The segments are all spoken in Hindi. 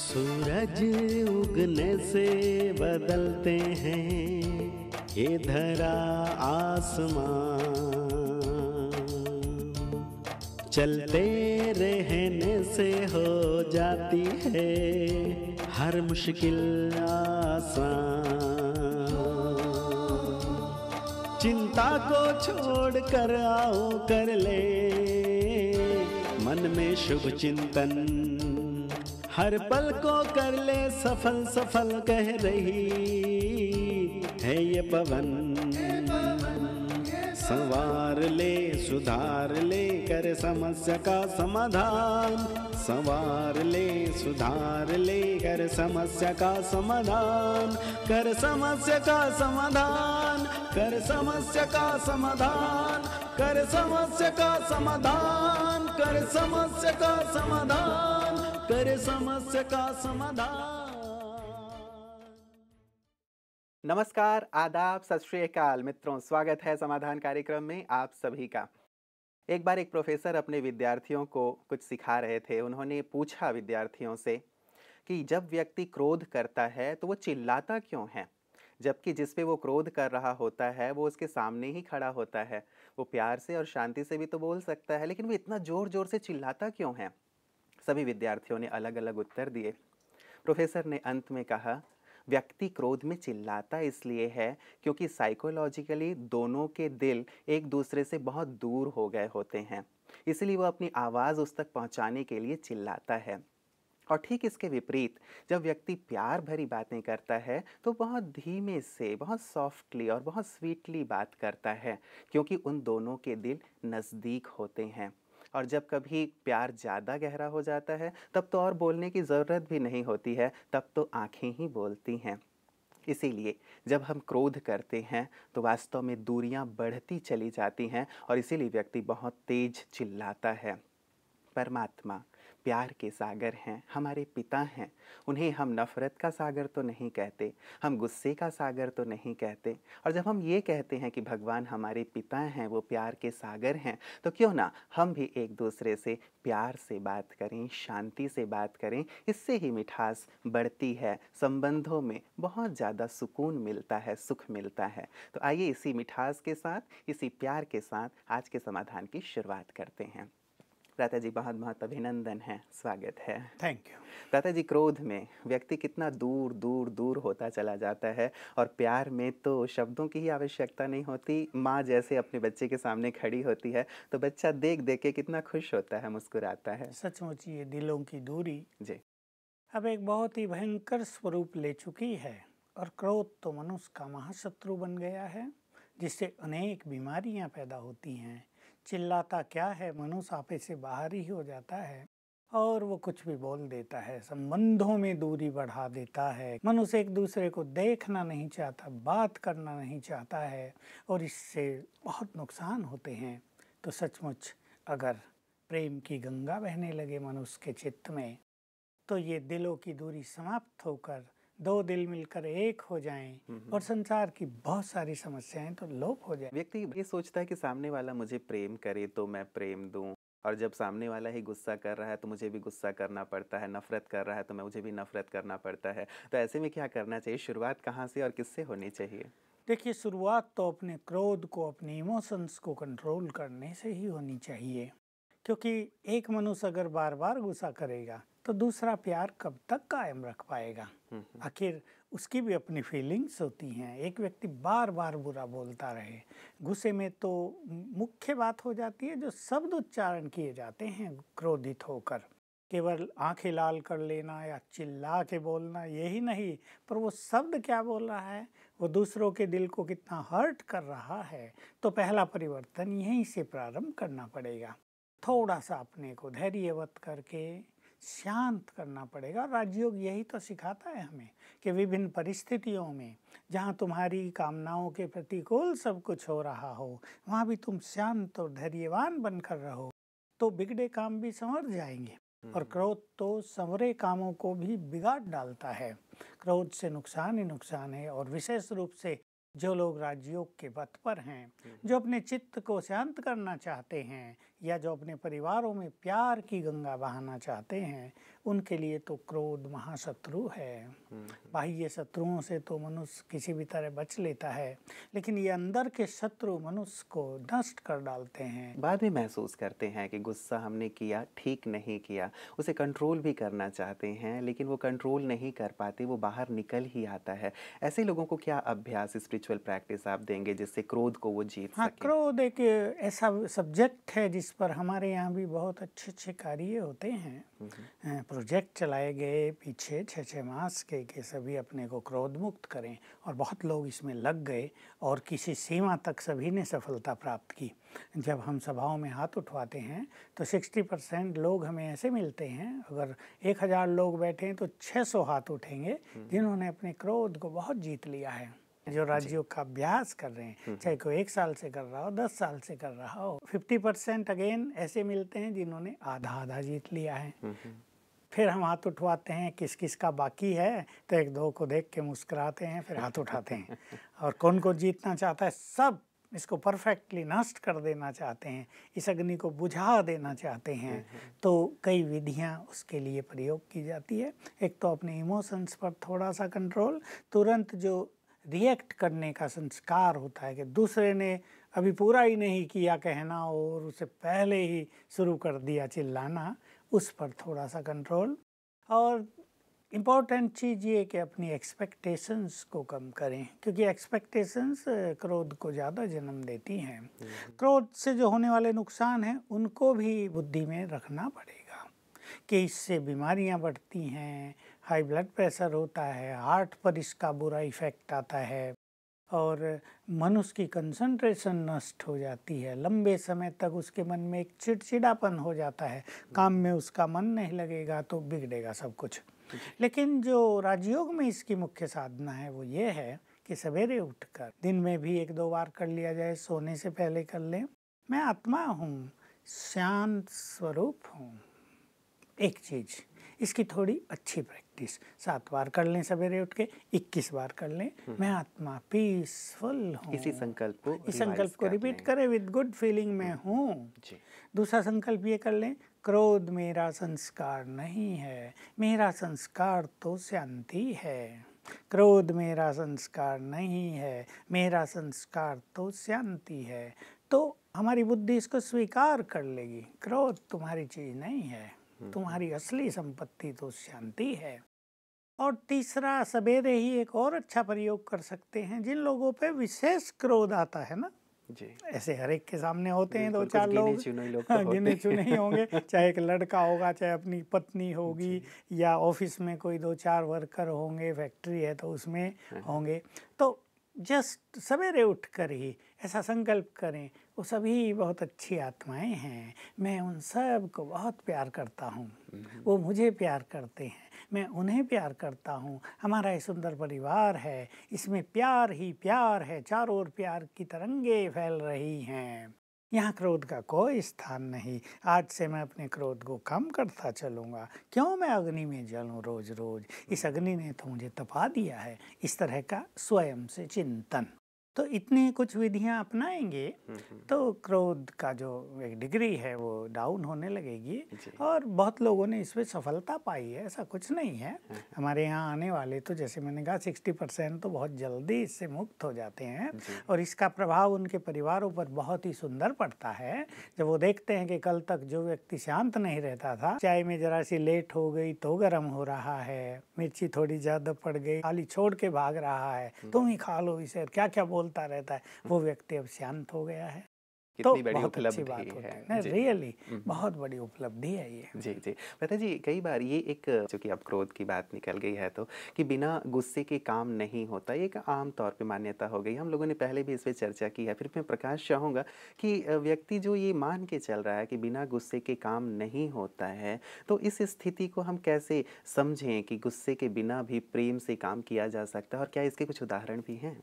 सूरज उगने से बदलते हैं ये धरा आसमान, चलते रहने से हो जाती है हर मुश्किल आसान। चिंता को छोड़ कर आओ कर ले मन में शुभ चिंतन, हर पल को कर ले सफल सफल कह रही है ये पवन। संवार ले सुधार ले कर समस्या का समाधान, संवार ले सुधार ले कर समस्या का समाधान, कर समस्या का समाधान, कर समस्या का समाधान, कर समस्या का समाधान, कर समस्या का समाधान, कर समस्या का समाधान। नमस्कार, आदाब, सत श्री अकाल मित्रों, स्वागत है समाधान कार्यक्रम में आप सभी का। एक बार एक प्रोफेसर अपने विद्यार्थियों को कुछ सिखा रहे थे। उन्होंने पूछा विद्यार्थियों से कि जब व्यक्ति क्रोध करता है तो वो चिल्लाता क्यों है, जबकि जिस पे वो क्रोध कर रहा होता है वो उसके सामने ही खड़ा होता है। वो प्यार से और शांति से भी तो बोल सकता है, लेकिन वो इतना ज़ोर ज़ोर से चिल्लाता क्यों है। सभी विद्यार्थियों ने अलग अलग उत्तर दिए। प्रोफेसर ने अंत में कहा, व्यक्ति क्रोध में चिल्लाता इसलिए है क्योंकि साइकोलॉजिकली दोनों के दिल एक दूसरे से बहुत दूर हो गए होते हैं, इसलिए वो अपनी आवाज़ उस तक पहुंचाने के लिए चिल्लाता है। और ठीक इसके विपरीत जब व्यक्ति प्यार भरी बातें करता है तो बहुत धीमे से, बहुत सॉफ्टली और बहुत स्वीटली बात करता है, क्योंकि उन दोनों के दिल नज़दीक होते हैं। और जब कभी प्यार ज़्यादा गहरा हो जाता है तब तो और बोलने की ज़रूरत भी नहीं होती है, तब तो आँखें ही बोलती हैं। इसीलिए जब हम क्रोध करते हैं तो वास्तव में दूरियां बढ़ती चली जाती हैं और इसीलिए व्यक्ति बहुत तेज चिल्लाता है। परमात्मा प्यार के सागर हैं, हमारे पिता हैं। उन्हें हम नफ़रत का सागर तो नहीं कहते, हम गुस्से का सागर तो नहीं कहते। और जब हम ये कहते हैं कि भगवान हमारे पिता हैं, वो प्यार के सागर हैं, तो क्यों ना हम भी एक दूसरे से प्यार से बात करें, शांति से बात करें। इससे ही मिठास बढ़ती है, संबंधों में बहुत ज़्यादा सुकून मिलता है, सुख मिलता है। तो आइए इसी मिठास के साथ, इसी प्यार के साथ आज के समाधान की शुरुआत करते हैं। दाता जी बहुत बहुत अभिनंदन है, स्वागत है। Thank you. दाता जी, क्रोध में व्यक्ति कितना दूर दूर दूर होता चला जाता है और प्यार में तो शब्दों की ही आवश्यकता नहीं होती। माँ जैसे अपने बच्चे के सामने खड़ी होती है तो बच्चा देख देख के कितना खुश होता है, मुस्कुराता है। सचमुच ये दिलों की दूरी जी अब एक बहुत ही भयंकर स्वरूप ले चुकी है और क्रोध तो मनुष्य का महाशत्रु बन गया है, जिससे अनेक बीमारियां पैदा होती हैं। चिल्लाता क्या है, मनुष्य आपे से बाहर ही हो जाता है और वो कुछ भी बोल देता है, संबंधों में दूरी बढ़ा देता है। मनुष्य एक दूसरे को देखना नहीं चाहता, बात करना नहीं चाहता है और इससे बहुत नुकसान होते हैं। तो सचमुच अगर प्रेम की गंगा बहने लगे मनुष्य के चित्त में तो ये दिलों की दूरी समाप्त होकर दो दिल मिलकर एक हो जाएं और संसार की बहुत सारी समस्याएं तो लोप हो जाएं। व्यक्ति ये सोचता है कि सामने वाला मुझे प्रेम करे तो मैं प्रेम दूं, और जब सामने वाला ही गुस्सा कर रहा है तो मुझे भी गुस्सा करना पड़ता है, नफरत कर रहा है तो मुझे भी नफरत करना पड़ता है। तो ऐसे में क्या करना चाहिए, शुरुआत कहाँ से और किससे होनी चाहिए? देखिए, शुरुआत तो अपने क्रोध को, अपने इमोशंस को कंट्रोल करने से ही होनी चाहिए, क्योंकि एक मनुष्य अगर बार बार गुस्सा करेगा तो दूसरा प्यार कब तक कायम रख पाएगा। आखिर उसकी भी अपनी फीलिंग्स होती हैं। एक व्यक्ति बार बार बुरा बोलता रहे, गुस्से में तो मुख्य बात हो जाती है जो शब्द उच्चारण किए जाते हैं क्रोधित होकर, केवल आंखें लाल कर लेना या चिल्ला के बोलना यही नहीं, पर वो शब्द क्या बोल रहा है, वो दूसरों के दिल को कितना हर्ट कर रहा है। तो पहला परिवर्तन यहीं से प्रारंभ करना पड़ेगा। थोड़ा सा अपने को धैर्यवत करके शांत करना पड़ेगा। राजयोग यही तो सिखाता है हमें कि विभिन्न परिस्थितियों में जहाँ तुम्हारी कामनाओं के प्रतिकूल सब कुछ हो रहा हो, वहाँ भी तुम शांत और धैर्यवान बनकर रहो तो बिगड़े काम भी संवर जाएंगे। और क्रोध तो संवरे कामों को भी बिगाड़ डालता है। क्रोध से नुकसान ही नुकसान है। और विशेष रूप से जो लोग राजयोग के पथ पर हैं, जो अपने चित्त को शांत करना चाहते हैं या जो अपने परिवारों में प्यार की गंगा बहाना चाहते हैं, उनके लिए तो क्रोध महाशत्रु है। बाह्य शत्रुओं से तो मनुष्य किसी भी तरह बच लेता है, लेकिन ये अंदर के शत्रु मनुष्य को नष्ट कर डालते हैं। बाद में महसूस करते हैं कि गुस्सा हमने किया, ठीक नहीं किया, उसे कंट्रोल भी करना चाहते हैं, लेकिन वो कंट्रोल नहीं कर पाते, वो बाहर निकल ही आता है। ऐसे लोगों को क्या अभ्यास, स्पिरिचुअल प्रैक्टिस आप देंगे जिससे क्रोध को वो जीत हाँ, सके? क्रोध एक ऐसा सब्जेक्ट है जिस पर हमारे यहाँ भी बहुत अच्छे अच्छे कार्य होते हैं। प्रोजेक्ट चलाए गए पीछे 6-6 मास के कि सभी अपने को क्रोध मुक्त करें, और बहुत लोग इसमें लग गए और किसी सीमा तक सभी ने सफलता प्राप्त की। जब हम सभाओं में हाथ उठवाते हैं तो 60% लोग हमें ऐसे मिलते हैं, अगर 1000 लोग बैठे हैं तो 600 हाथ उठेंगे जिन्होंने अपने क्रोध को बहुत जीत लिया है। जो राज्यों का अभ्यास कर रहे हैं, चाहे कोई 1 साल से कर रहा हो, 10 साल से कर रहा हो, 50% अगेन ऐसे मिलते हैं जिन्होंने आधा आधा जीत लिया है। फिर हम हाथ उठवाते हैं, किस किस का बाकी है, तो 1-2 को देख के मुस्कुराते हैं, फिर हाथ उठाते हैं। और कौन कौन जीतना चाहता है, सब इसको परफेक्टली नष्ट कर देना चाहते हैं, इस अग्नि को बुझा देना चाहते हैं। तो कई विधियां उसके लिए प्रयोग की जाती है। एक तो अपने इमोशंस पर थोड़ा सा कंट्रोल, तुरंत जो रिएक्ट करने का संस्कार होता है कि दूसरे ने अभी पूरा ही नहीं किया कहना और उसे पहले ही शुरू कर दिया चिल्लाना, उस पर थोड़ा सा कंट्रोल। और इम्पोर्टेंट चीज़ ये कि अपनी एक्सपेक्टेशंस को कम करें, क्योंकि एक्सपेक्टेशंस क्रोध को ज़्यादा जन्म देती हैं। क्रोध से जो होने वाले नुकसान हैं उनको भी बुद्धि में रखना पड़ेगा कि इससे बीमारियां बढ़ती हैं, हाई ब्लड प्रेशर होता है, हार्ट पर इसका बुरा इफ़ेक्ट आता है, और मनुष्य की कंसंट्रेशन नष्ट हो जाती है। लंबे समय तक उसके मन में एक चिड़चिड़ापन हो जाता है, काम में उसका मन नहीं लगेगा तो बिगड़ेगा सब कुछ। लेकिन जो राजयोग में इसकी मुख्य साधना है वो ये है कि सवेरे उठकर दिन में भी 1-2 बार कर लिया जाए, सोने से पहले कर लें, मैं आत्मा हूँ, शांत स्वरूप हूँ। एक चीज़, इसकी थोड़ी अच्छी प्रैक्टिस 7 बार कर लें सवेरे उठ के, 21 बार कर लें, मैं आत्मा पीसफुल हूँ। इस संकल्प को रिपीट करें, विद गुड फीलिंग में हूँ। दूसरा संकल्प ये कर लें, क्रोध मेरा संस्कार नहीं है, मेरा संस्कार तो शांति है। क्रोध मेरा संस्कार नहीं है, मेरा संस्कार तो शांति है। तो हमारी बुद्धि इसको स्वीकार कर लेगी, क्रोध तुम्हारी चीज़ नहीं है, तुम्हारी असली संपत्ति तो शांति है। और तीसरा, सवेरे ही एक और अच्छा प्रयोग कर सकते हैं, जिन लोगों पे विशेष क्रोध आता है ना, जी, ऐसे हर एक के सामने होते हैं 2-4 लोग, गिने चुने ही होंगे, चाहे एक लड़का होगा, चाहे अपनी पत्नी होगी, या ऑफिस में कोई 2-4 वर्कर होंगे, फैक्ट्री है तो उसमें होंगे। तो जस्ट सवेरे उठकर ही ऐसा संकल्प करें, वो सभी बहुत अच्छी आत्माएं हैं, मैं उन सब को बहुत प्यार करता हूँ, वो मुझे प्यार करते हैं, मैं उन्हें प्यार करता हूँ, हमारा ये सुंदर परिवार है, इसमें प्यार ही प्यार है, चारों ओर प्यार की तरंगे फैल रही हैं, यहाँ क्रोध का कोई स्थान नहीं। आज से मैं अपने क्रोध को कम करता चलूँगा, क्यों मैं अग्नि में जलूँ रोज रोज, इस अग्नि ने तो मुझे तपा दिया है। इस तरह का स्वयं से चिंतन, तो इतनी कुछ विधियां अपनाएंगे तो क्रोध का जो एक डिग्री है वो डाउन होने लगेगी। और बहुत लोगों ने इसमें सफलता पाई है, ऐसा कुछ नहीं है। हमारे यहाँ आने वाले तो जैसे मैंने कहा 60% तो बहुत जल्दी इससे मुक्त हो जाते हैं, और इसका प्रभाव उनके परिवारों पर बहुत ही सुंदर पड़ता है। जब वो देखते हैं कि कल तक जो व्यक्ति शांत नहीं रहता था, चाय में जरा सी लेट हो गई तो गर्म हो रहा है, मिर्ची थोड़ी ज़्यादा पड़ गई थाली छोड़ के भाग रहा है, तुम ही खा लो इसे, क्या क्या बोलता रहता है, वो व्यक्ति अब शांत हो गया है। तो बहुत अच्छी बात होती है, रियली बहुत बड़ी उपलब्धि है ये। जी जी पता जी, कई बार ये एक, चूँकि अब क्रोध की बात निकल गई है तो, कि बिना गुस्से के काम नहीं होता, ये एक आम तौर पे मान्यता हो गई। हम लोगों ने पहले भी इस पर चर्चा की है। फिर मैं प्रकाश चाहूँगा कि व्यक्ति जो ये मान के चल रहा है कि बिना गुस्से के काम नहीं होता है, तो इस स्थिति को हम कैसे समझें कि गुस्से के बिना भी प्रेम से काम किया जा सकता है, और क्या इसके कुछ उदाहरण भी हैं?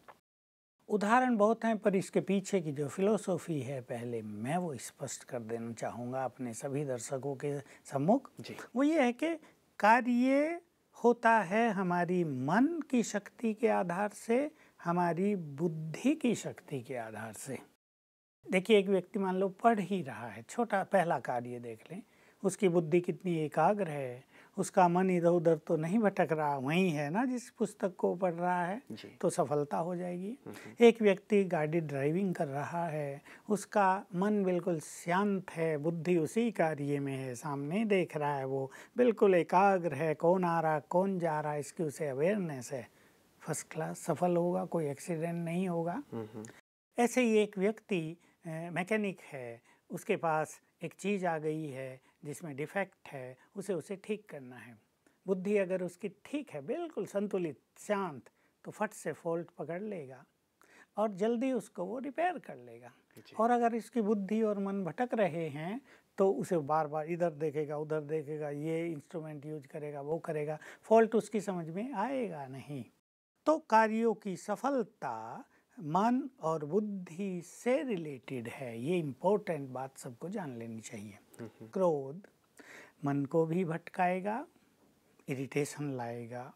उदाहरण बहुत हैं, पर इसके पीछे की जो फिलोसॉफी है पहले मैं वो स्पष्ट कर देना चाहूँगा अपने सभी दर्शकों के सम्मुख। वो ये है कि कार्य होता है हमारी मन की शक्ति के आधार से, हमारी बुद्धि की शक्ति के आधार से। देखिए, एक व्यक्ति मान लो पढ़ ही रहा है, छोटा पहला कार्य देख लें, उसकी बुद्धि कितनी एकाग्र है, उसका मन इधर उधर तो नहीं भटक रहा, वहीं है ना जिस पुस्तक को पढ़ रहा है, तो सफलता हो जाएगी। एक व्यक्ति गाड़ी ड्राइविंग कर रहा है, उसका मन बिल्कुल शांत है, बुद्धि उसी कार्य में है, सामने देख रहा है, वो बिल्कुल एकाग्र है, कौन आ रहा कौन जा रहा इसकी उसे अवेयरनेस है, फर्स्ट क्लास सफल होगा, कोई एक्सीडेंट नहीं होगा। ऐसे ही एक व्यक्ति मैकेनिक है, उसके पास एक चीज़ आ गई है जिसमें डिफेक्ट है, उसे ठीक करना है। बुद्धि अगर उसकी ठीक है, बिल्कुल संतुलित शांत, तो फट से फॉल्ट पकड़ लेगा और जल्दी उसको वो रिपेयर कर लेगा। और अगर इसकी बुद्धि और मन भटक रहे हैं तो उसे बार बार इधर देखेगा उधर देखेगा, ये इंस्ट्रूमेंट यूज करेगा वो करेगा, फॉल्ट उसकी समझ में आएगा नहीं। तो कार्यों की सफलता मन और बुद्धि से रिलेटेड है, ये इम्पोर्टेंट बात सबको जान लेनी चाहिए। क्रोध मन को भी भटकाएगा, इरिटेशन लाएगा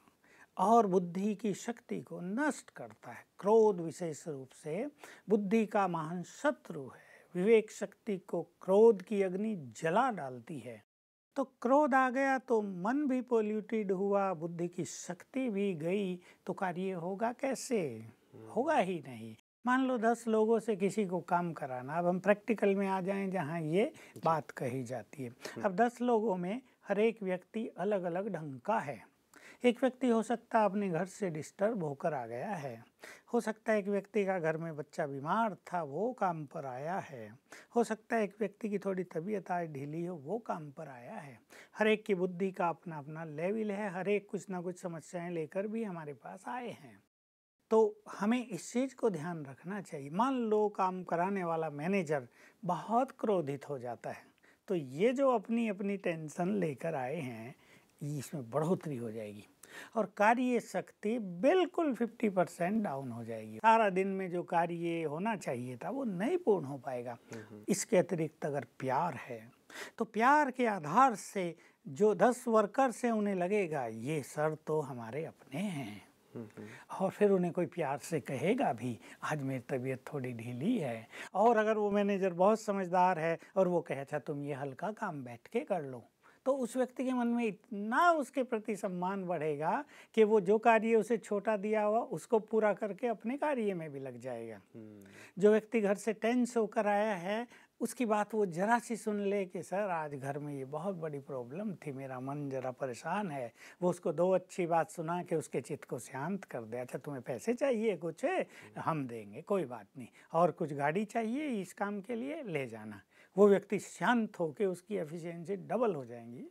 और बुद्धि की शक्ति को नष्ट करता है। क्रोध विशेष रूप से बुद्धि का महान शत्रु है, विवेक शक्ति को क्रोध की अग्नि जला डालती है। तो क्रोध आ गया तो मन भी पोल्यूटेड हुआ, बुद्धि की शक्ति भी गई, तो कार्य होगा कैसे? होगा ही नहीं। मान लो 10 लोगों से किसी को काम कराना, अब हम प्रैक्टिकल में आ जाएं जहां ये बात कही जाती है। अब 10 लोगों में हर एक व्यक्ति अलग अलग ढंग का है। एक व्यक्ति हो सकता है अपने घर से डिस्टर्ब होकर आ गया है, हो सकता है एक व्यक्ति का घर में बच्चा बीमार था वो काम पर आया है, हो सकता है एक व्यक्ति की थोड़ी तबीयत आज ढीली हो वो काम पर आया है। हर एक की बुद्धि का अपना अपना लेवल है, हर एक कुछ ना कुछ समस्याएं लेकर भी हमारे पास आए हैं। तो हमें इस चीज़ को ध्यान रखना चाहिए। मान लो काम कराने वाला मैनेजर बहुत क्रोधित हो जाता है, तो ये जो अपनी अपनी टेंशन लेकर आए हैं इसमें बढ़ोतरी हो जाएगी और कार्य शक्ति बिल्कुल 50% डाउन हो जाएगी। सारा दिन में जो कार्य होना चाहिए था वो नहीं पूर्ण हो पाएगा। इसके अतिरिक्त अगर प्यार है तो प्यार के आधार से जो 10 वर्कर्स हैं उन्हें लगेगा ये सर तो हमारे अपने हैं, और फिर उन्हें कोई प्यार से कहेगा भी आज मेरी तबीयत थोड़ी ढीली है। और अगर वो मैनेजर बहुत समझदार है और वो कहे अच्छा तुम ये हल्का काम बैठ के कर लो, तो उस व्यक्ति के मन में इतना उसके प्रति सम्मान बढ़ेगा कि वो जो कार्य उसे छोटा दिया हुआ उसको पूरा करके अपने कार्य में भी लग जाएगा। जो व्यक्ति घर से टेंस होकर आया है उसकी बात वो जरा सी सुन ले कि सर आज घर में ये बहुत बड़ी प्रॉब्लम थी, मेरा मन जरा परेशान है, वो उसको 2 अच्छी बात सुना के उसके चित्त को शांत कर दे। अच्छा तुम्हें पैसे चाहिए कुछ, हम देंगे, कोई बात नहीं, और कुछ गाड़ी चाहिए इस काम के लिए ले जाना, वो व्यक्ति शांत होकर उसकी एफिशिएंसी डबल हो जाएंगी।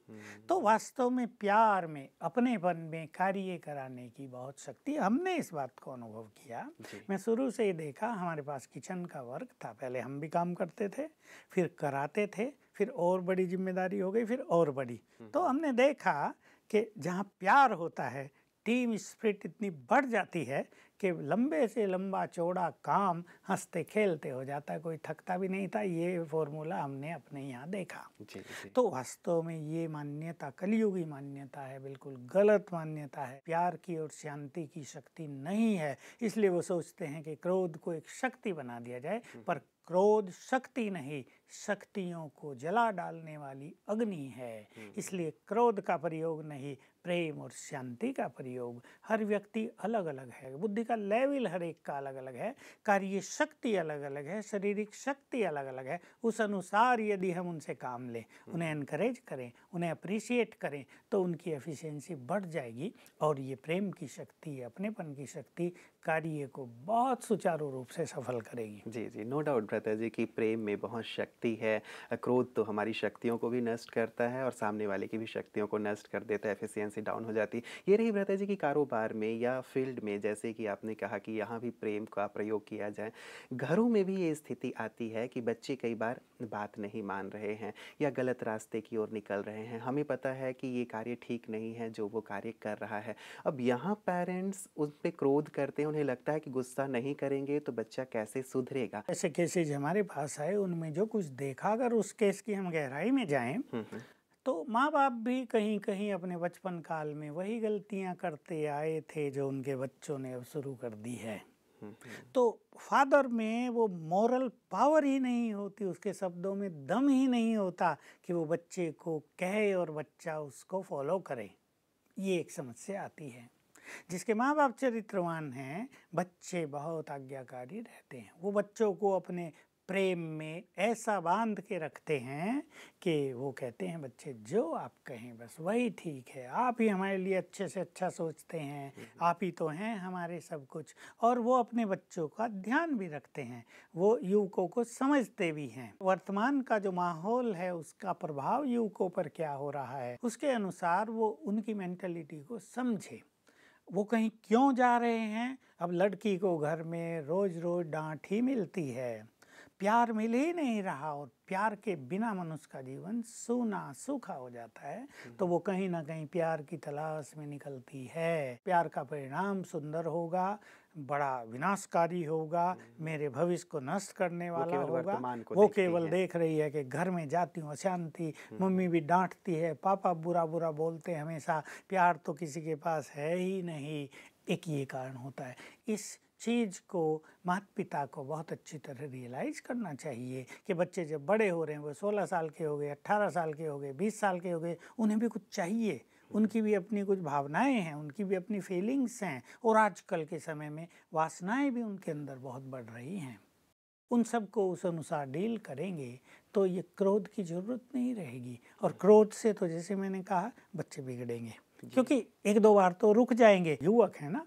तो वास्तव में प्यार में अपनेपन में कार्य कराने की बहुत शक्ति, हमने इस बात को अनुभव किया। मैं शुरू से ही देखा, हमारे पास किचन का वर्क था, पहले हम भी काम करते थे, फिर कराते थे, फिर और बड़ी जिम्मेदारी हो गई, फिर और बड़ी। तो हमने देखा कि जहाँ प्यार होता है टीम स्पिरिट इतनी बढ़ जाती है कि लंबे से लंबा चौड़ा काम हंसते खेलते हो जाता है, कोई थकता भी नहीं था। ये फॉर्मूला हमने अपने यहाँ देखा। जी। तो वास्तव में ये मान्यता कलियुगी मान्यता है, बिल्कुल गलत मान्यता है। प्यार की और शांति की शक्ति नहीं है, इसलिए वो सोचते हैं कि क्रोध को एक शक्ति बना दिया जाए, पर क्रोध शक्ति नहीं, शक्तियों को जला डालने वाली अग्नि है। इसलिए क्रोध का प्रयोग नहीं, प्रेम और शांति का प्रयोग। हर व्यक्ति अलग अलग है, बुद्धि का लेवल हर एक का अलग अलग है, कार्य शक्ति अलग अलग है, शारीरिक शक्ति अलग अलग है। उस अनुसार यदि हम उनसे काम लें, उन्हें एनकरेज करें, उन्हें अप्रिशिएट करें, तो उनकी एफिशिएंसी बढ़ जाएगी और ये प्रेम की शक्ति, अपनेपन की शक्ति कार्य को बहुत सुचारू रूप से सफल करेगी। जी जी, नो डाउट भ्राता जी कि प्रेम में बहुत शक्ति है। क्रोध तो हमारी शक्तियों को भी नष्ट करता है और सामने वाले की भी शक्तियों को नष्ट कर देता है, एफिशिएंसी डाउन हो जाती। ये रही भ्राता जी की कारोबार में या फील्ड में, जैसे कि आपने कहा कि यहाँ भी प्रेम का प्रयोग किया जाए। घरों में भी ये स्थिति आती है कि बच्चे कई बार बात नहीं मान रहे हैं या गलत रास्ते की ओर निकल रहे हैं, हमें पता है कि ये कार्य ठीक नहीं है जो वो कार्य कर रहा है। अब यहाँ पेरेंट्स उस पर क्रोध करते हैं, उन्हें लगता है कि गुस्सा नहीं करेंगे तो बच्चा कैसे सुधरेगा। ऐसे केसेज हमारे पास आए, उनमें जो कुछ देखा, अगर उस केस की हम गहराई में जाएं तो माँ बाप भी कहीं कहीं अपने बचपन काल में वही गलतियां करते आए थे जो उनके बच्चों ने अब शुरू कर दी है। तो फादर में वो मोरल पावर ही नहीं होती, उसके शब्दों में दम ही नहीं होता कि वो बच्चे को कहे और बच्चा उसको फॉलो करे। ये एक समस्या आती है। जिसके माँ बाप चरित्रवान हैं, बच्चे बहुत आज्ञाकारी रहते हैं। वो बच्चों को अपने प्रेम में ऐसा बांध के रखते हैं कि वो कहते हैं बच्चे जो आप कहें बस वही ठीक है, आप ही हमारे लिए अच्छे से अच्छा सोचते हैं, आप ही तो हैं हमारे सब कुछ। और वो अपने बच्चों का ध्यान भी रखते हैं, वो युवकों को समझते भी हैं। वर्तमान का जो माहौल है उसका प्रभाव युवकों पर क्या हो रहा है, उसके अनुसार वो उनकी मेंटलिटी को समझे। वो कहीं क्यों जा रहे हैं। अब लड़की को घर में रोज रोज डांट ही मिलती है, प्यार मिल ही नहीं रहा, और प्यार के बिना मनुष्य का जीवन सूना सूखा हो जाता है। तो वो कहीं ना कहीं प्यार की तलाश में निकलती है। प्यार का परिणाम सुंदर होगा, बड़ा विनाशकारी होगा, मेरे भविष्य को नष्ट करने वाला होगा। वो केवल देख रही है कि घर में जाती हूँ अशांति, मम्मी भी डांटती है, पापा बुरा बुरा बोलते हैं हमेशा, प्यार तो किसी के पास है ही नहीं। एक ये कारण होता है। इस चीज़ को माता पिता को बहुत अच्छी तरह रियलाइज करना चाहिए कि बच्चे जब बड़े हो रहे हैं, वो 16 साल के हो गए, 18 साल के हो गए, 20 साल के हो गए, उन्हें भी कुछ चाहिए, उनकी भी अपनी कुछ भावनाएं हैं, उनकी भी अपनी फीलिंग्स हैं, और आजकल के समय में वासनाएं भी उनके अंदर बहुत बढ़ रही हैं। उन सब को उस अनुसार डील करेंगे तो ये क्रोध की ज़रूरत नहीं रहेगी। और क्रोध से तो जैसे मैंने कहा बच्चे बिगड़ेंगे, क्योंकि एक दो बार तो रुक जाएंगे। युवक है ना,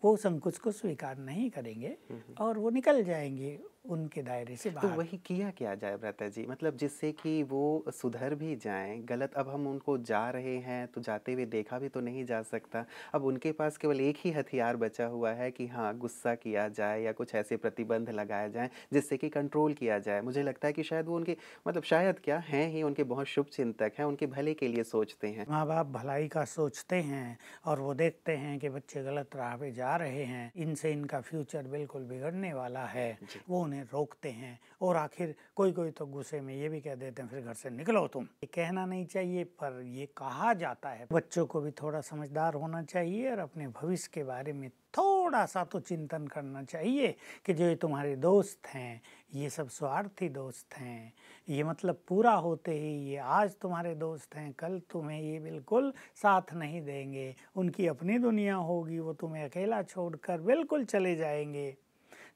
वो संकुच को स्वीकार नहीं करेंगे और वो निकल जाएंगे उनके दायरे से बाहर। तो वही किया जाए भ्राता जी, मतलब जिससे कि वो सुधर भी जाएं। गलत अब हम उनको जा रहे हैं तो जाते हुए देखा भी तो नहीं जा सकता। अब उनके पास केवल एक ही हथियार बचा हुआ है कि हाँ, गुस्सा किया जाए या कुछ ऐसे प्रतिबंध लगाए जाएं जिससे कि कंट्रोल किया जाए। मुझे लगता है कि शायद वो उनके मतलब शायद क्या हैं ही, उनके बहुत शुभ चिंतक हैं, उनके भले के लिए सोचते हैं। माँ बाप भलाई का सोचते हैं और वो देखते हैं कि बच्चे गलत राह पे जा रहे हैं, इनसे इनका फ्यूचर बिल्कुल बिगड़ने वाला है, वो उन्हें रोकते हैं। और आखिर कोई कोई तो गुस्से में ये भी कह देते हैं फिर घर से निकलो तुम। ये कहना नहीं चाहिए पर ये कहा जाता है। बच्चों को भी थोड़ा समझदार होना चाहिए और अपने भविष्य के बारे में थोड़ा सा तो चिंतन करना चाहिए कि जो ये तुम्हारे दोस्त हैं ये सब स्वार्थी दोस्त हैं। ये मतलब पूरा होते ही ये आज तुम्हारे दोस्त हैं, कल तुम्हें ये बिल्कुल साथ नहीं देंगे। उनकी अपनी दुनिया होगी, वो तुम्हें अकेला छोड़कर बिल्कुल चले जाएंगे।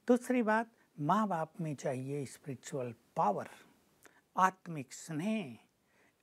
दूसरी बात, माँ बाप में चाहिए स्पिरिचुअल पावर, आत्मिक स्नेह,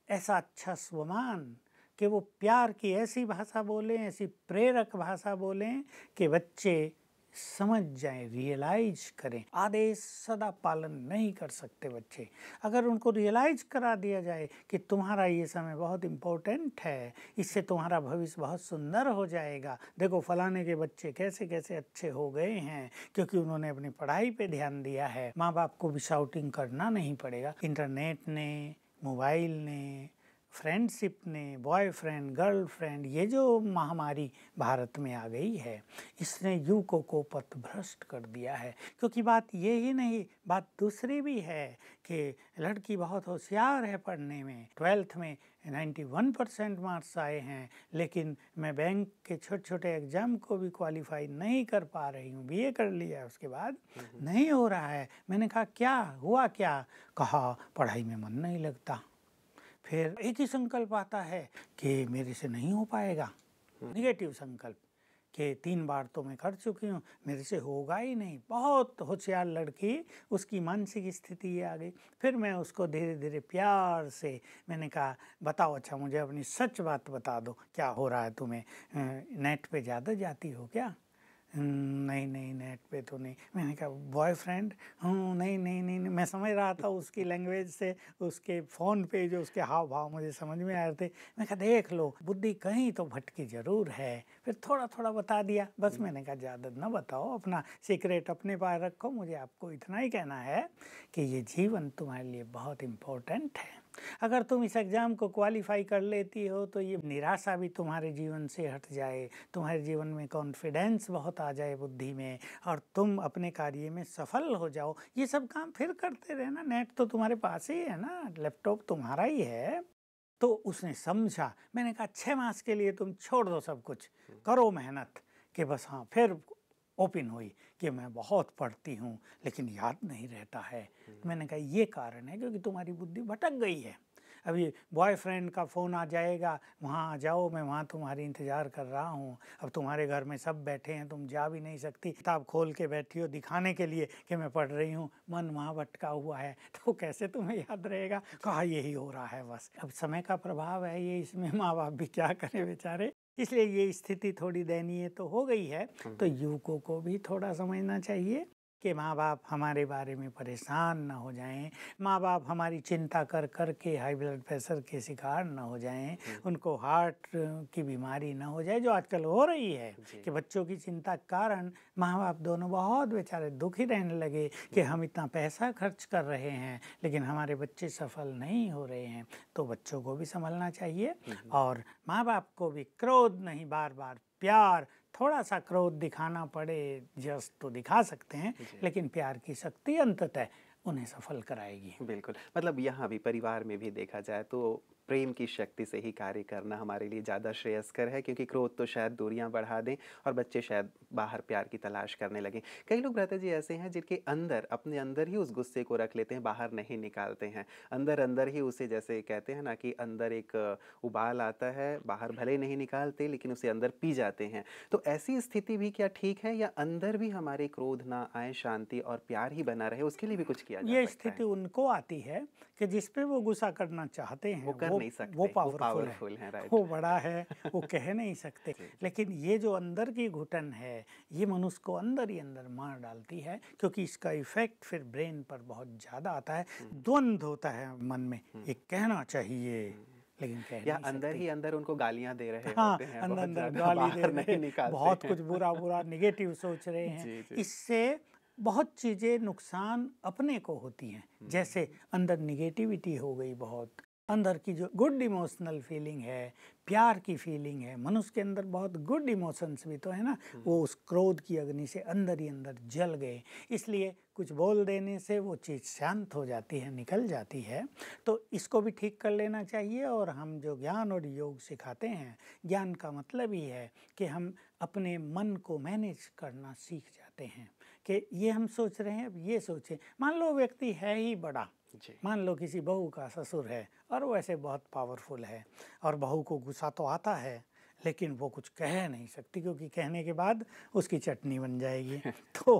ऐसा अच्छा स्वमान कि वो प्यार की ऐसी भाषा बोलें, ऐसी प्रेरक भाषा बोलें कि बच्चे समझ जाएं, रियलाइज करें। आदेश सदा पालन नहीं कर सकते बच्चे। अगर उनको रियलाइज करा दिया जाए कि तुम्हारा ये समय बहुत इम्पोर्टेंट है, इससे तुम्हारा भविष्य बहुत सुंदर हो जाएगा। देखो फलाने के बच्चे कैसे कैसे अच्छे हो गए हैं क्योंकि उन्होंने अपनी पढ़ाई पे ध्यान दिया है। माँ बाप को भी शाउटिंग करना नहीं पड़ेगा। इंटरनेट ने, मोबाइल ने, फ्रेंडशिप ने, बॉयफ्रेंड गर्लफ्रेंड, ये जो महामारी भारत में आ गई है, इसने युवकों को पथभ्रष्ट कर दिया है। क्योंकि बात ये ही नहीं, बात दूसरी भी है कि लड़की बहुत होशियार है पढ़ने में, 12th में 91% मार्क्स आए हैं, लेकिन मैं बैंक के छोटे छोटे एग्जाम को भी क्वालिफाई नहीं कर पा रही हूँ। बीए कर लिया उसके बाद नहीं हो रहा है। मैंने कहा क्या हुआ, क्या कहा, पढ़ाई में मन नहीं लगता। फिर एक ही संकल्प आता है कि मेरे से नहीं हो पाएगा, निगेटिव संकल्प कि 3 बार तो मैं कर चुकी हूँ, मेरे से होगा ही नहीं। बहुत होशियार लड़की, उसकी मानसिक स्थिति ये आ गई। फिर मैं उसको धीरे धीरे प्यार से मैंने कहा बताओ, अच्छा मुझे अपनी सच बात बता दो, क्या हो रहा है तुम्हें, नेट पे ज़्यादा जाती हो क्या? नहीं नहीं नेट पे तो नहीं। मैंने कहा बॉयफ्रेंड? नहीं नहीं नहीं नहीं। मैं समझ रहा था उसकी लैंग्वेज से, उसके फ़ोन पे जो उसके हाव भाव मुझे समझ में आ रहे थे। मैं कहा देख लो बुद्धि कहीं तो भटकी ज़रूर है। फिर थोड़ा थोड़ा बता दिया बस। मैंने कहा ज़्यादा ना बताओ, अपना सीक्रेट अपने पास रखो। मुझे आपको इतना ही कहना है कि ये जीवन तुम्हारे लिए बहुत इम्पोर्टेंट है। अगर तुम इस एग्ज़ाम को क्वालिफाई कर लेती हो तो ये निराशा भी तुम्हारे जीवन से हट जाए, तुम्हारे जीवन में कॉन्फिडेंस बहुत आ जाए बुद्धि में, और तुम अपने कार्य में सफल हो जाओ। ये सब काम फिर करते रहना, नेट तो तुम्हारे पास ही है ना, लैपटॉप तुम्हारा ही है। तो उसने समझा। मैंने कहा 6 मास के लिए तुम छोड़ दो सब कुछ, करो मेहनत कि बस हाँ फिर ओपन हुई कि मैं बहुत पढ़ती हूँ लेकिन याद नहीं रहता है। मैंने कहा ये कारण है क्योंकि तुम्हारी बुद्धि भटक गई है। अभी बॉयफ्रेंड का फ़ोन आ जाएगा, वहाँ आ जाओ, मैं वहाँ तुम्हारी इंतज़ार कर रहा हूँ। अब तुम्हारे घर में सब बैठे हैं, तुम जा भी नहीं सकती, किताब खोल के बैठी हो दिखाने के लिए कि मैं पढ़ रही हूँ, मन वहाँ भटका हुआ है, तो कैसे तुम्हें याद रहेगा। कहा यही हो रहा है बस। अब समय का प्रभाव है ये, इसमें माँ बाप भी क्या करें बेचारे। इसलिए ये स्थिति थोड़ी दयनीय तो हो गई है। तो युवकों को भी थोड़ा समझना चाहिए कि माँ बाप हमारे बारे में परेशान ना हो जाएं, माँ बाप हमारी चिंता कर कर के हाई ब्लड प्रेशर के शिकार ना हो जाएं, उनको हार्ट की बीमारी ना हो जाए जो आजकल हो रही है कि बच्चों की चिंता के कारण माँ बाप दोनों बहुत बेचारे दुखी रहने लगे कि हम इतना पैसा खर्च कर रहे हैं लेकिन हमारे बच्चे सफल नहीं हो रहे हैं। तो बच्चों को भी संभलना चाहिए और माँ बाप को भी क्रोध नहीं, बार बार प्यार, थोड़ा सा क्रोध दिखाना पड़े जस्ट तो दिखा सकते हैं लेकिन प्यार की शक्ति अंततः उन्हें सफल कराएगी। बिल्कुल, मतलब यहाँ भी परिवार में भी देखा जाए तो प्रेम की शक्ति से ही कार्य करना हमारे लिए ज़्यादा श्रेयस्कर है, क्योंकि क्रोध तो शायद दूरियां बढ़ा दें और बच्चे शायद बाहर प्यार की तलाश करने लगें। कई लोग भ्राता जी ऐसे हैं जिनके अंदर, अपने अंदर ही उस गुस्से को रख लेते हैं, बाहर नहीं निकालते हैं, अंदर अंदर ही उसे, जैसे कहते हैं ना कि अंदर एक उबाल आता है, बाहर भले नहीं निकालते लेकिन उसे अंदर पी जाते हैं। तो ऐसी स्थिति भी क्या ठीक है, या अंदर भी हमारे क्रोध ना आए, शांति और प्यार ही बना रहे, उसके लिए भी कुछ किया जा सकता है? ये स्थिति उनको आती है कि जिस पे वो गुस्सा करना चाहते हैं वो नहीं सकते, वो पावरफुल है, राइट। वो बड़ा है, वो कह नहीं सकते। लेकिन ये जो अंदर की घुटन है ये मनुष्य को अंदर ही अंदर मार डालती है, क्योंकि इसका इफेक्ट फिर ब्रेन पर बहुत ज़्यादा आता है। द्वंद्व होता है मन में, ये कहना चाहिए लेकिन कह या नहीं अंदर सकते। ही अंदर उनको गालियां दे रहे हाँ, होते हैं, अंदर बहुत अंदर ज़्यादा गाली बाहर दे नहीं रहे, निकालते बहुत हैं। कुछ बुरा बुरा निगेटिव सोच रहे हैं। जी, जी। इससे बहुत चीज़ें नुकसान अपने को होती हैं। जैसे अंदर निगेटिविटी हो गई, बहुत अंदर की जो गुड इमोशनल फीलिंग है, प्यार की फीलिंग है, मनुष्य के अंदर बहुत गुड इमोशंस भी तो है ना, वो उस क्रोध की अग्नि से अंदर ही अंदर जल गए। इसलिए कुछ बोल देने से वो चीज़ शांत हो जाती है, निकल जाती है। तो इसको भी ठीक कर लेना चाहिए। और हम जो ज्ञान और योग सिखाते हैं, ज्ञान का मतलब ही है कि हम अपने मन को मैनेज करना सीख जाते हैं कि ये हम सोच रहे हैं, अब ये सोचें। मान लो व्यक्ति है ही बड़ा, मान लो किसी बहू का ससुर है और वो ऐसे बहुत पावरफुल है और बहू को गुस्सा तो आता है लेकिन वो कुछ कह नहीं सकती, क्योंकि कहने के बाद उसकी चटनी बन जाएगी। तो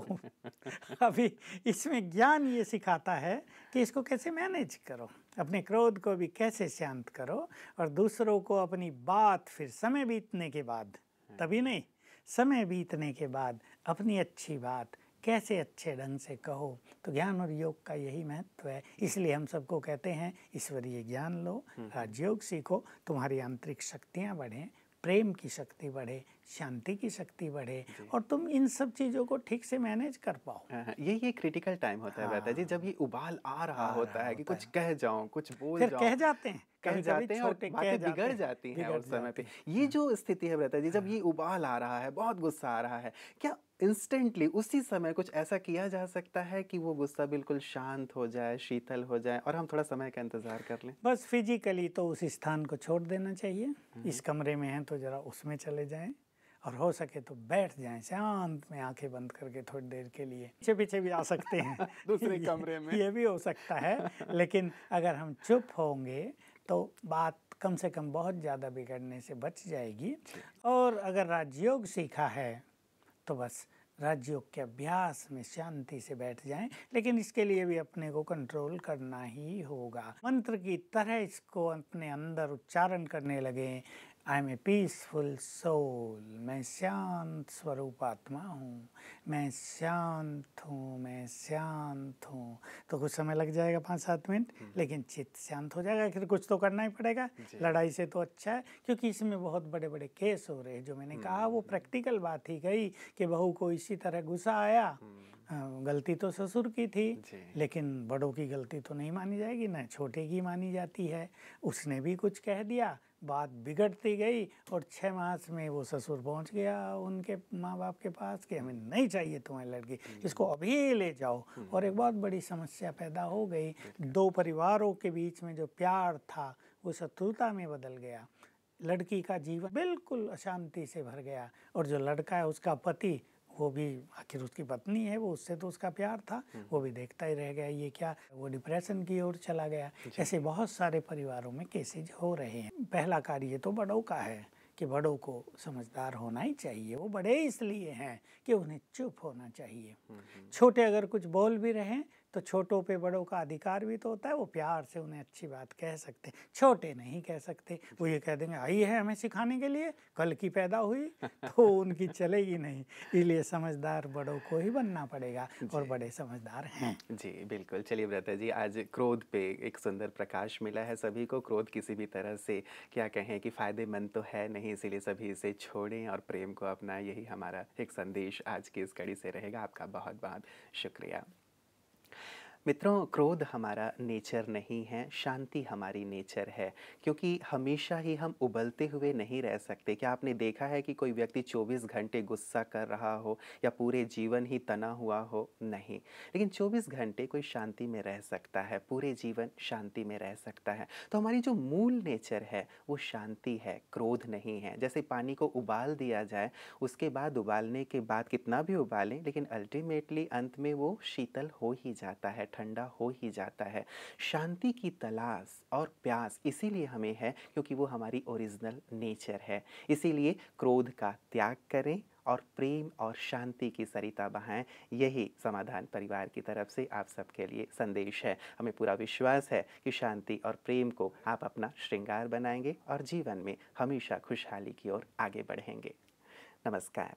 अभी इसमें ज्ञान ये सिखाता है कि इसको कैसे मैनेज करो, अपने क्रोध को भी कैसे शांत करो, और दूसरों को अपनी बात फिर समय बीतने के बाद, तभी नहीं, समय बीतने के बाद अपनी अच्छी बात कैसे अच्छे ढंग से कहो। तो ज्ञान और योग का यही महत्व है। इसलिए हम सबको कहते हैं ईश्वरीय ज्ञान लो, राजयोग सीखो, तुम्हारी आंतरिक शक्तियाँ बढ़ें, प्रेम की शक्ति बढ़े, शांति की शक्ति बढ़े और तुम इन सब चीज़ों को ठीक से मैनेज कर पाओ। ये क्रिटिकल टाइम होता है भ्राता जी, जब ये उबाल आ रहा होता है कि कुछ कह जाऊं, कुछ बोल फिर जाऊं, कह जाते हैं, कह जाते हैं और बातें बिगड़ जाती हैं उस समय पे। ये जो स्थिति है भ्राता जी, जब ये उबाल आ रहा है, बहुत गुस्सा आ रहा है, क्या इंस्टेंटली उसी समय कुछ ऐसा किया जा सकता है कि वो गुस्सा बिल्कुल शांत हो जाए, शीतल हो जाए और हम थोड़ा समय का इंतजार कर लें? बस फिजिकली तो उस स्थान को छोड़ देना चाहिए। इस कमरे में हैं तो ज़रा उसमें चले जाएं और हो सके तो बैठ जाएं शांत में, आंखें बंद करके थोड़ी देर के लिए। पीछे पीछे भी आ सकते हैं दूसरे कमरे में, ये भी हो सकता है। लेकिन अगर हम चुप होंगे तो बात कम से कम बहुत ज़्यादा बिगड़ने से बच जाएगी। और अगर राजयोग सीखा है तो बस राजयोग के अभ्यास में शांति से बैठ जाएं, लेकिन इसके लिए भी अपने को कंट्रोल करना ही होगा। मंत्र की तरह इसको अपने अंदर उच्चारण करने लगे, I am a peaceful soul, मैं शांत स्वरूप आत्मा हूँ, मैं शांत हूँ, मैं शांत हूँ। तो कुछ समय लग जाएगा, 5-7 मिनट, लेकिन चित्त शांत हो जाएगा। फिर कुछ तो करना ही पड़ेगा, लड़ाई से तो अच्छा है, क्योंकि इसमें बहुत बड़े बड़े केस हो रहे हैं। जो मैंने कहा वो प्रैक्टिकल बात ही गई कि बहू को इसी तरह गुस्सा आया, गलती तो ससुर की थी, लेकिन बड़ों की गलती तो नहीं मानी जाएगी, न छोटे की मानी जाती है। उसने भी कुछ कह दिया, बात बिगड़ती गई और 6 मास में वो ससुर पहुंच गया उनके माँ बाप के पास कि हमें नहीं चाहिए तुम्हारी लड़की, इसको अभी ले जाओ। और एक बहुत बड़ी समस्या पैदा हो गई। 2 परिवारों के बीच में जो प्यार था वो शत्रुता में बदल गया। लड़की का जीवन बिल्कुल अशांति से भर गया और जो लड़का है उसका पति वो भी आखिर उसकी पत्नी है, वो उससे तो उसका प्यार था, वो भी देखता ही रह गया, ये क्या, वो डिप्रेशन की ओर चला गया। ऐसे बहुत सारे परिवारों में केसेज हो रहे हैं। पहला कार्य तो बड़ों का है कि बड़ों को समझदार होना ही चाहिए। वो बड़े इसलिए हैं कि उन्हें चुप होना चाहिए। छोटे अगर कुछ बोल भी रहे हैं तो छोटों पे बड़ों का अधिकार भी तो होता है, वो प्यार से उन्हें अच्छी बात कह सकते। छोटे नहीं कह सकते, वो ये कह देंगे आई है हमें सिखाने के लिए, कल की पैदा हुई, तो उनकी चलेगी नहीं। इसलिए समझदार बड़ों को ही बनना पड़ेगा और बड़े समझदार हैं। जी बिल्कुल। चलिए व्रता जी, आज क्रोध पे एक सुंदर प्रकाश मिला है सभी को। क्रोध किसी भी तरह से क्या कहें कि फ़ायदेमंद तो है नहीं, इसीलिए सभी इसे छोड़ें और प्रेम को अपनाएं। यही हमारा एक संदेश आज की इस कड़ी से रहेगा। आपका बहुत बहुत शुक्रिया। मित्रों, क्रोध हमारा नेचर नहीं है, शांति हमारी नेचर है। क्योंकि हमेशा ही हम उबलते हुए नहीं रह सकते। क्या आपने देखा है कि कोई व्यक्ति 24 घंटे गुस्सा कर रहा हो या पूरे जीवन ही तना हुआ हो? नहीं। लेकिन 24 घंटे कोई शांति में रह सकता है, पूरे जीवन शांति में रह सकता है। तो हमारी जो मूल नेचर है वो शांति है, क्रोध नहीं है। जैसे पानी को उबाल दिया जाए, उसके बाद उबालने के बाद कितना भी उबालें, लेकिन अल्टीमेटली अंत में वो शीतल हो ही जाता है, ठंडा हो ही जाता है। शांति की तलाश और प्यास इसीलिए हमें है क्योंकि वो हमारी ओरिजिनल नेचर है। इसीलिए क्रोध का त्याग करें और प्रेम और शांति की सरिता बहाएं। यही समाधान परिवार की तरफ से आप सबके लिए संदेश है। हमें पूरा विश्वास है कि शांति और प्रेम को आप अपना श्रृंगार बनाएंगे और जीवन में हमेशा खुशहाली की ओर आगे बढ़ेंगे। नमस्कार।